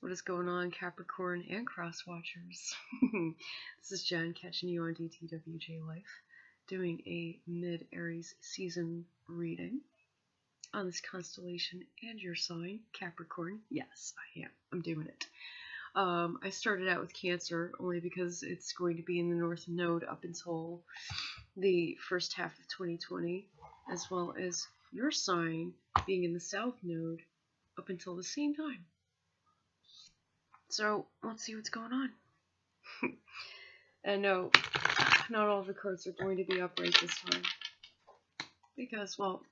What is going on, Capricorn and cross watchers? This is Jen catching you on DTWJLife, doing a Mid-Aries season reading on this constellation and your sign, Capricorn. Yes, I am. I'm doing it. I started out with Cancer only because it's going to be in the North Node up until the first half of 2020, as well as your sign being in the South Node up until the same time. So let's see what's going on. And no, not all the cards are going to be upright this time, because, well,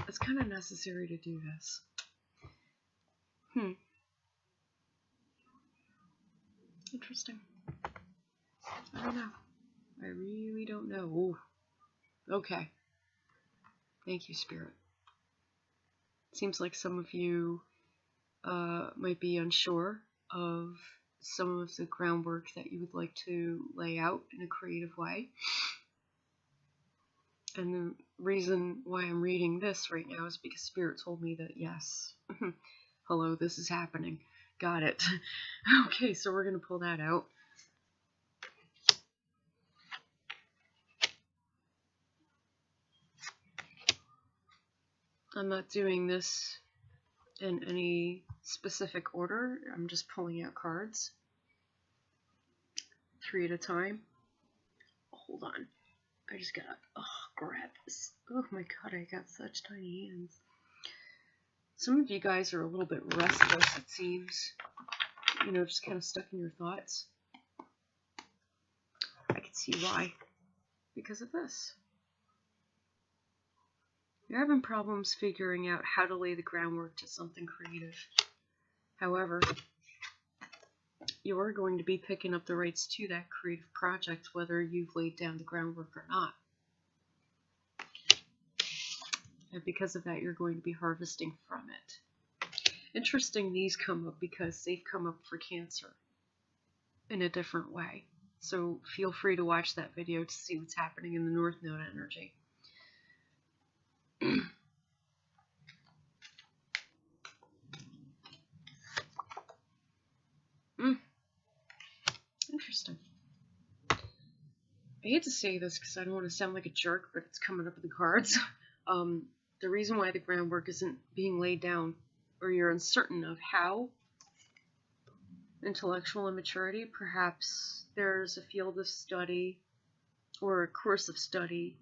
it's kind of necessary to do this. Interesting. I don't know. I really don't know. Ooh. Okay. Thank you, Spirit. Seems like some of you might be unsure of some of the groundwork that you would like to lay out in a creative way. And the reason why I'm reading this right now is because Spirit told me that, yes, hello, this is happening. Got it. Okay, so we're going to pull that out. I'm not doing this in any specific order. I'm just pulling out cards 3 at a time. Hold on. I just gotta grab this. Oh my god, I got such tiny hands. Some of you guys are a little bit restless, it seems. You know, just kind of stuck in your thoughts. I can see why. Because of this. You're having problems figuring out how to lay the groundwork to something creative. However, you're going to be picking up the rights to that creative project whether you've laid down the groundwork or not. And because of that, you're going to be harvesting from it. Interesting, these come up because they've come up for Cancer in a different way. So feel free to watch that video to see what's happening in the North Node energy. Interesting. I hate to say this because I don't want to sound like a jerk, but it's coming up with the cards. The reason why the groundwork isn't being laid down, or you're uncertain of how, intellectual immaturity, perhaps there's a field of study or a course of study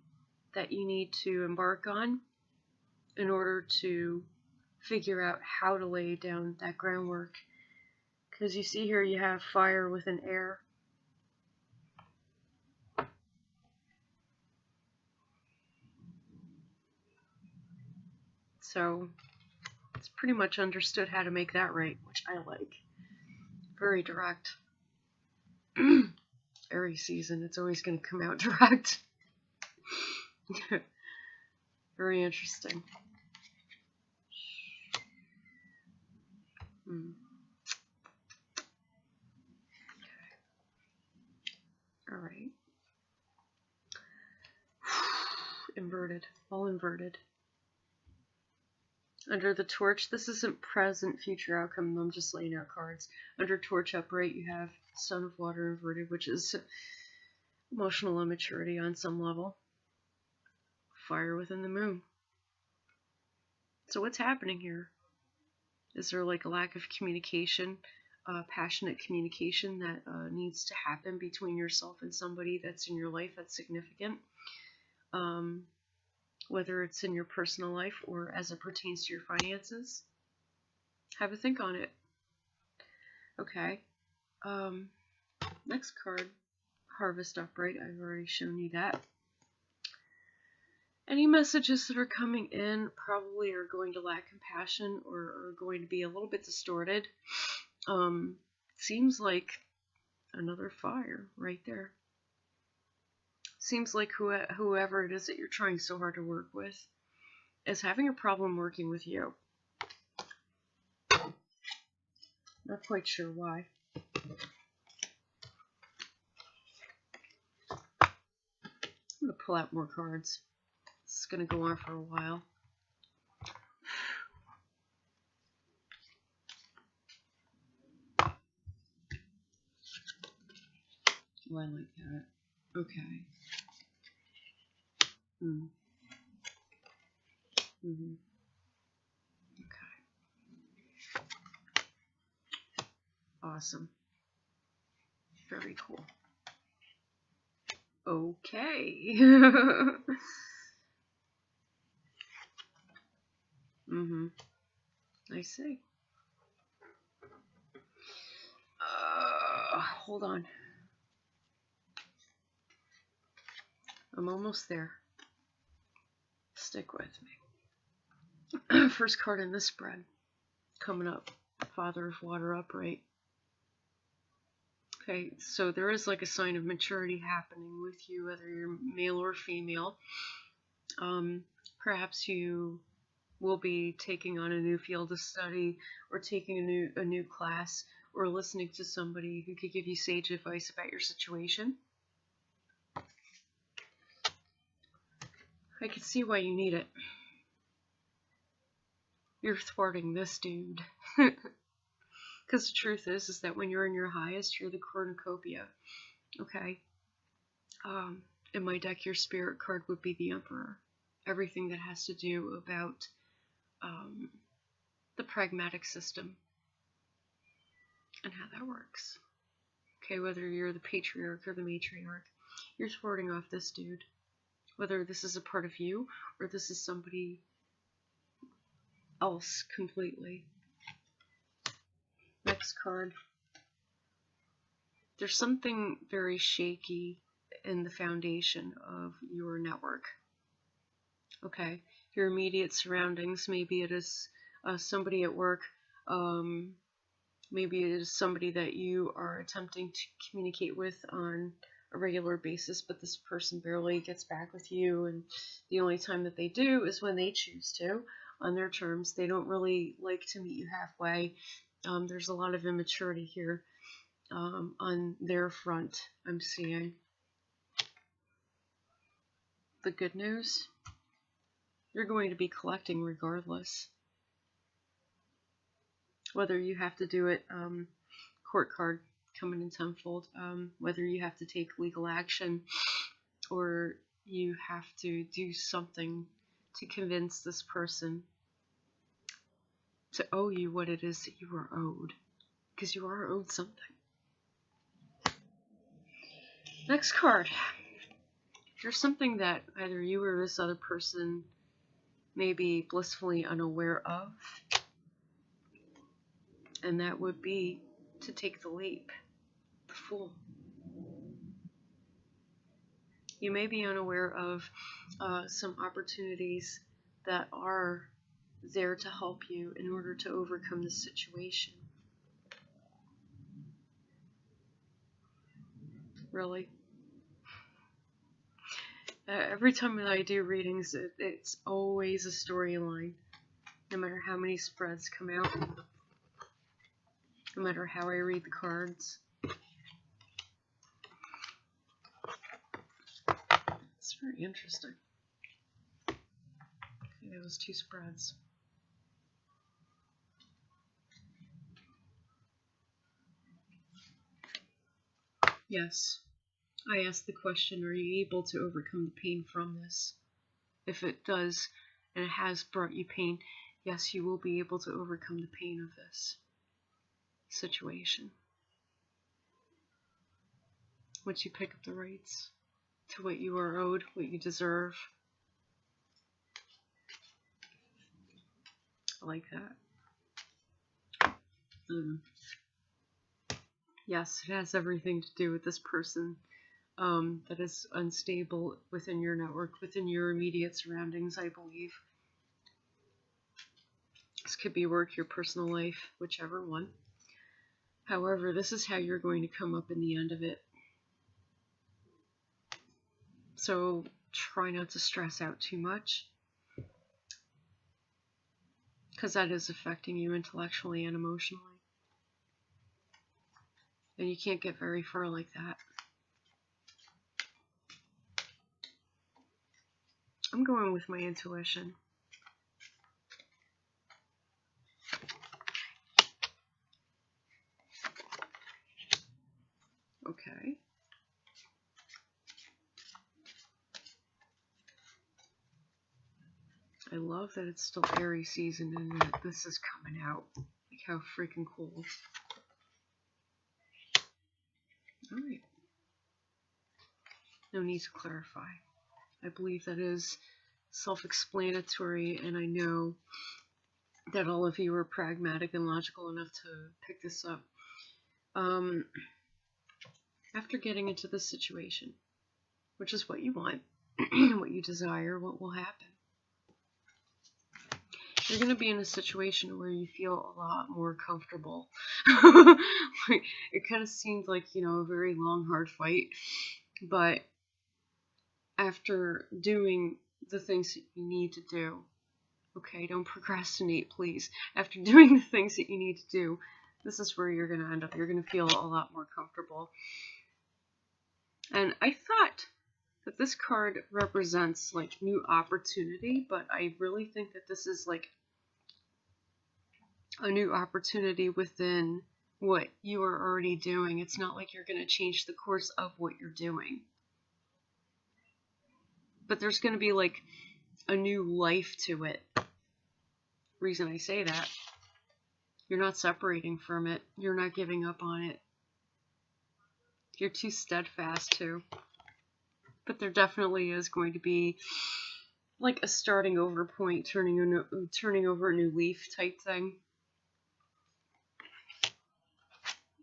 that you need to embark on in order to figure out how to lay down that groundwork. Because you see here you have fire with an air. So it's pretty much understood how to make that right, which I like. Very direct. Aries season, it's always going to come out direct. Very interesting. Alright. Inverted. All inverted. Under the torch, this isn't present, future outcome, I'm just laying out cards. Under torch upright, you have Sun of Water inverted, which is emotional immaturity on some level. Fire within the moon. So what's happening here? Is there like a lack of communication, passionate communication that needs to happen between yourself and somebody that's in your life that's significant? Whether it's in your personal life or as it pertains to your finances. Have a think on it. Okay. Next card, Harvest Upright. I've already shown you that. Any messages that are coming in probably are going to lack compassion or are going to be a little bit distorted. Seems like another fire right there. Seems like whoever it is that you're trying so hard to work with is having a problem working with you. Not quite sure why. I'm going to pull out more cards. This is going to go on for a while. Oh, I like that. Okay. Mm. Mm-hmm. Okay. Awesome. Very cool. Okay. Mm-hmm. I see. Hold on. I'm almost there. Stick with me. First card in this spread. Coming up. Father of Water upright. Okay, so there is like a sign of maturity happening with you, whether you're male or female. Perhaps you will be taking on a new field of study, or taking a new class, or listening to somebody who could give you sage advice about your situation. I can see why you need it. You're thwarting this dude. Because the truth is that when you're in your highest, you're the cornucopia. Okay? In my deck, your spirit card would be the Emperor. Everything that has to do about the pragmatic system and how that works. Okay, whether you're the patriarch or the matriarch, you're thwarting off this dude. Whether this is a part of you or this is somebody else completely. Next card. There's something very shaky in the foundation of your network. Okay, your immediate surroundings. Maybe it is somebody at work. Maybe it is somebody that you are attempting to communicate with on a regular basis, but this person barely gets back with you, and the only time that they do is when they choose to, on their terms. They don't really like to meet you halfway. There's a lot of immaturity here on their front, I'm seeing. The good news, you're going to be collecting regardless. Whether you have to do it, court card coming in tenfold, whether you have to take legal action or you have to do something to convince this person to owe you what it is that you are owed, because you are owed something. Next card. There's something that either you or this other person may be blissfully unaware of, and that would be to take the leap, the Fool. You may be unaware of some opportunities that are there to help you in order to overcome the situation. Really. Every time that I do readings, it's always a storyline. No matter how many spreads come out, no matter how I read the cards. It's very interesting. Okay, that was 2 spreads. Yes. I asked the question, are you able to overcome the pain from this? If it does, and it has brought you pain, yes, you will be able to overcome the pain of this situation. Once you pick up the rights to what you are owed, what you deserve. I like that. Yes, it has everything to do with this person that is unstable within your network, within your immediate surroundings, I believe. This could be work, your personal life, whichever one. However, this is how you're going to come up in the end of it. So try not to stress out too much, because that is affecting you intellectually and emotionally. And you can't get very far like that. I'm going with my intuition. Okay. I love that it's still Aries season and that this is coming out. Like, how freaking cool. Alright. No need to clarify. I believe that is self-explanatory, and I know that all of you are pragmatic and logical enough to pick this up. After getting into this situation, which is what you want, what you desire, what will happen, you're going to be in a situation where you feel a lot more comfortable. It kind of seemed like, you know, a very long, hard fight, but after doing the things that you need to do, okay, don't procrastinate, please. After doing the things that you need to do, this is where you're going to end up. You're going to feel a lot more comfortable. And I thought that this card represents like new opportunity, but I really think that this is like a new opportunity within what you are already doing. It's not like you're going to change the course of what you're doing. But there's going to be like a new life to it. Reason I say that, you're not separating from it. You're not giving up on it. You're too steadfast to. But there definitely is going to be like a starting over point, turning over a new leaf type thing.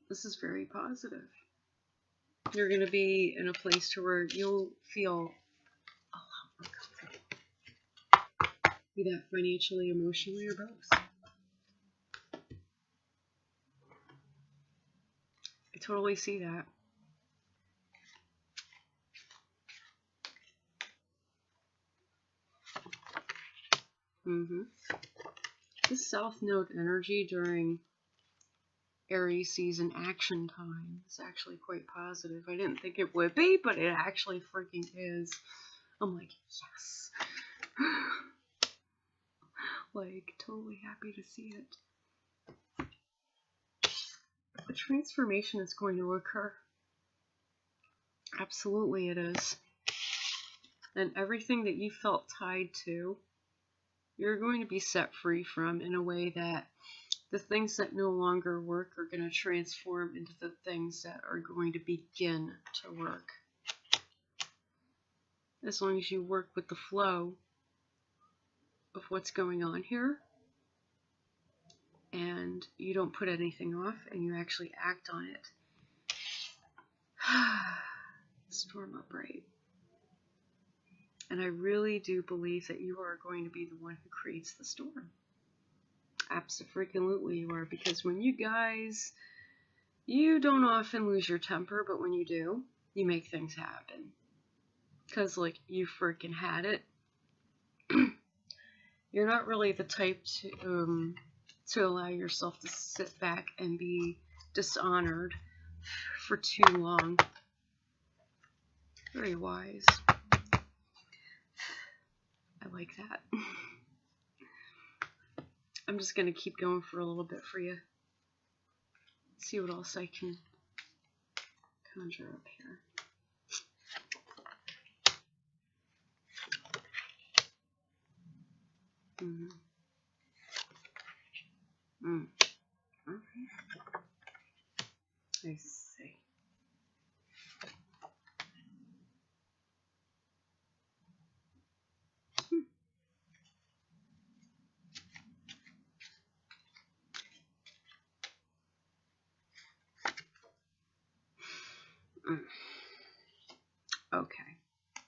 This is very positive. You're going to be in a place to where you'll feel a lot more comfortable. Be that financially, emotionally, or both. I totally see that. This South Node energy during Aries season action time is actually quite positive. I didn't think it would be, but it actually freaking is. I'm like, yes. Like, totally happy to see it. A transformation is going to occur. Absolutely it is. And everything that you felt tied to, you're going to be set free from, in a way that the things that no longer work are going to transform into the things that are going to begin to work. As long as you work with the flow of what's going on here, and you don't put anything off, and you actually act on it. Storm upright. And I really do believe that you are going to be the one who creates the storm. Abso-freaking-lutely you are, because when you guys, you don't often lose your temper, but when you do, you make things happen. Because, like, you freaking had it. You're not really the type to allow yourself to sit back and be dishonored for too long. Very wise. I like that. I'm just going to keep going for a little bit for you. See what else I can conjure up here. Okay. I see. Okay.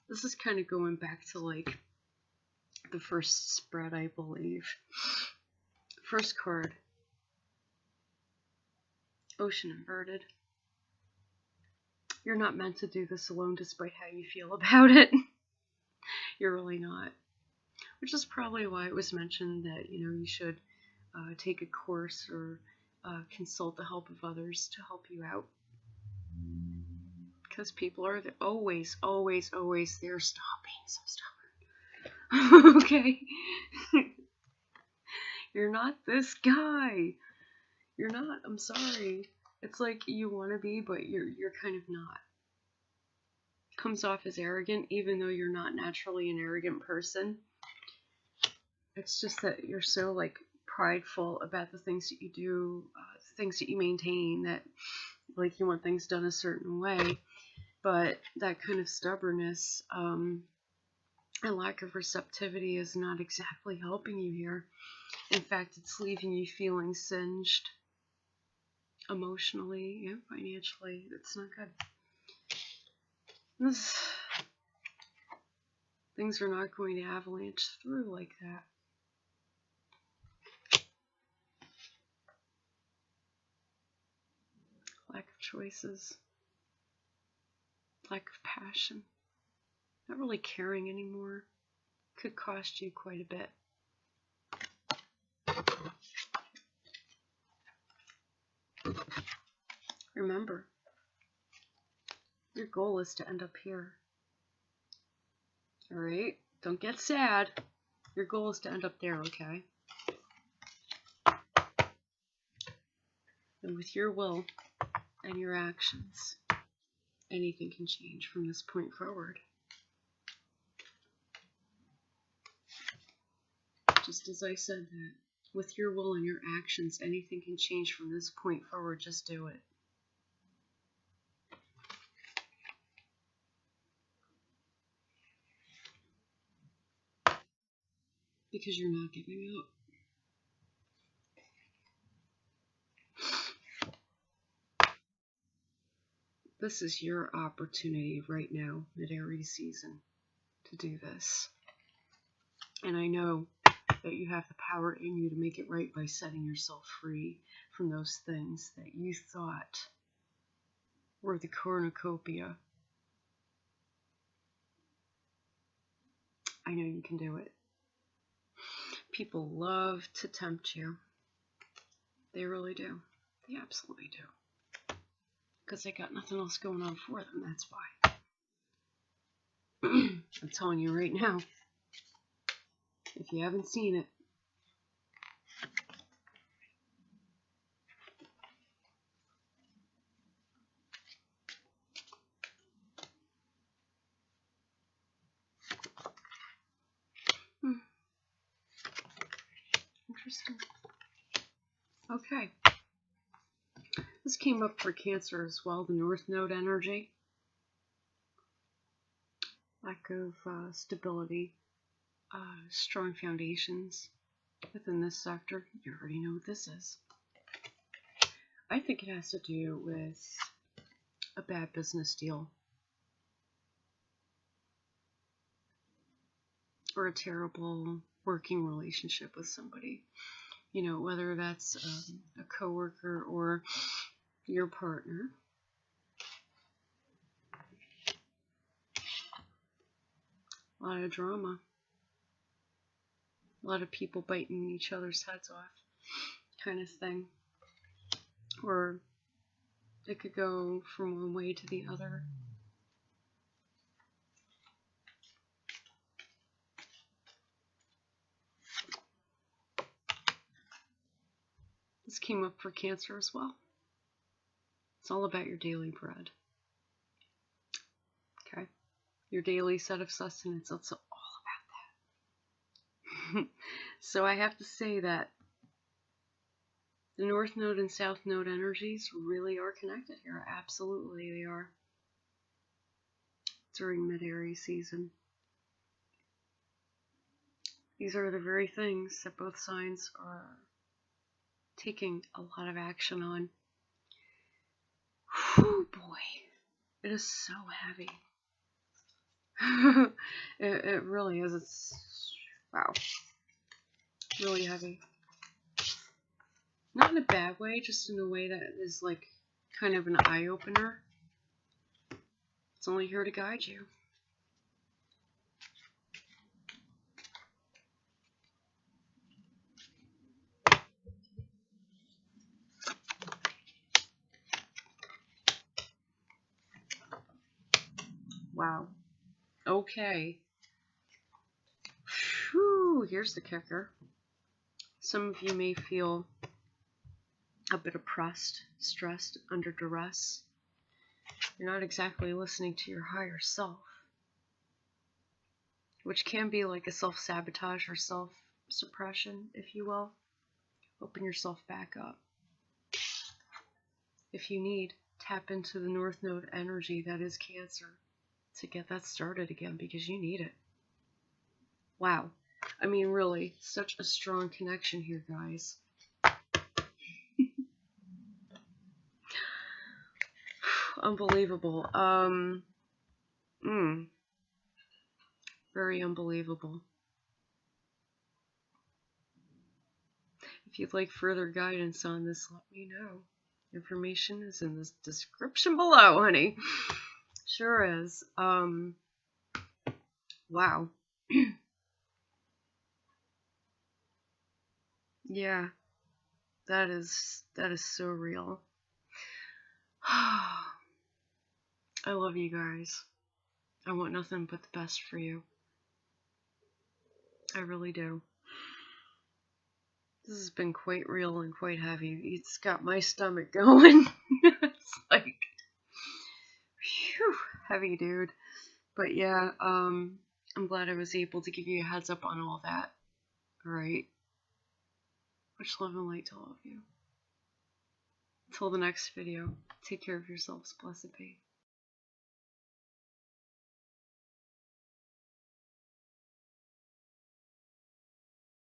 This is kind of going back to like the first spread, I believe. First card. Ocean inverted. You're not meant to do this alone despite how you feel about it. You're really not. Which is probably why it was mentioned that, you know, you should take a course or consult the help of others to help you out. Because people are always, always, always there. Stop being so stubborn. Okay? You're not this guy. You're not. I'm sorry. It's like you want to be, but you're kind of not. Comes off as arrogant, even though you're not naturally an arrogant person. It's just that you're so like prideful about the things that you do, things that you maintain, that like you want things done a certain way. But that kind of stubbornness and lack of receptivity is not exactly helping you here. In fact, it's leaving you feeling singed emotionally and financially. It's not good. Things are not going to avalanche through like that. Lack of choices. Lack of passion. Not really caring anymore. Could cost you quite a bit. Remember, your goal is to end up here. Alright? Don't get sad. Your goal is to end up there, okay? And with your will and your actions, anything can change from this point forward. Just as I said that, with your will and your actions, anything can change from this point forward. Just do it. Because you're not giving up. This is your opportunity right now, Mid-Aries season, to do this. And I know that you have the power in you to make it right by setting yourself free from those things that you thought were the cornucopia. I know you can do it. People love to tempt you. They really do. They absolutely do. Because they got nothing else going on for them, that's why. I'm telling you right now, if you haven't seen it, interesting. Okay. This came up for Cancer as well, the North Node energy. Lack of stability, strong foundations within this sector. You already know what this is. I think it has to do with a bad business deal. Or a terrible working relationship with somebody. You know, whether that's a coworker or your partner. A lot of drama. A lot of people biting each other's heads off, kind of thing. Or it could go from one way to the other. This came up for Cancer as well. It's all about your daily bread. Okay? Your daily set of sustenance. It's all about that. So I have to say that the North Node and South Node energies really are connected here. Absolutely, they are. During Mid-Aries season. These are the very things that both signs are taking a lot of action on. Whew, boy. It is so heavy. it really is. It's, wow. Really heavy. Not in a bad way, just in a way that is like kind of an eye-opener. It's only here to guide you. Wow. Okay. Whew, here's the kicker. Some of you may feel a bit oppressed, stressed, under duress. You're not exactly listening to your higher self, which can be like a self-sabotage or suppression, if you will. Open yourself back up. If you need, tap into the North Node energy that is Cancer to get that started again, because you need it. Wow. I mean, really, such a strong connection here, guys. Unbelievable. Very unbelievable. If you'd like further guidance on this, let me know. Information is in the description below, honey. Sure is. Wow. Yeah, that is so real. I love you guys. I want nothing but the best for you. I really do. This has been quite real and quite heavy. It's got my stomach going. It's like, whew, heavy, dude. But yeah, I'm glad I was able to give you a heads up on all that. Alright. Much love and light to all of you. Until the next video, take care of yourselves. Blessed be.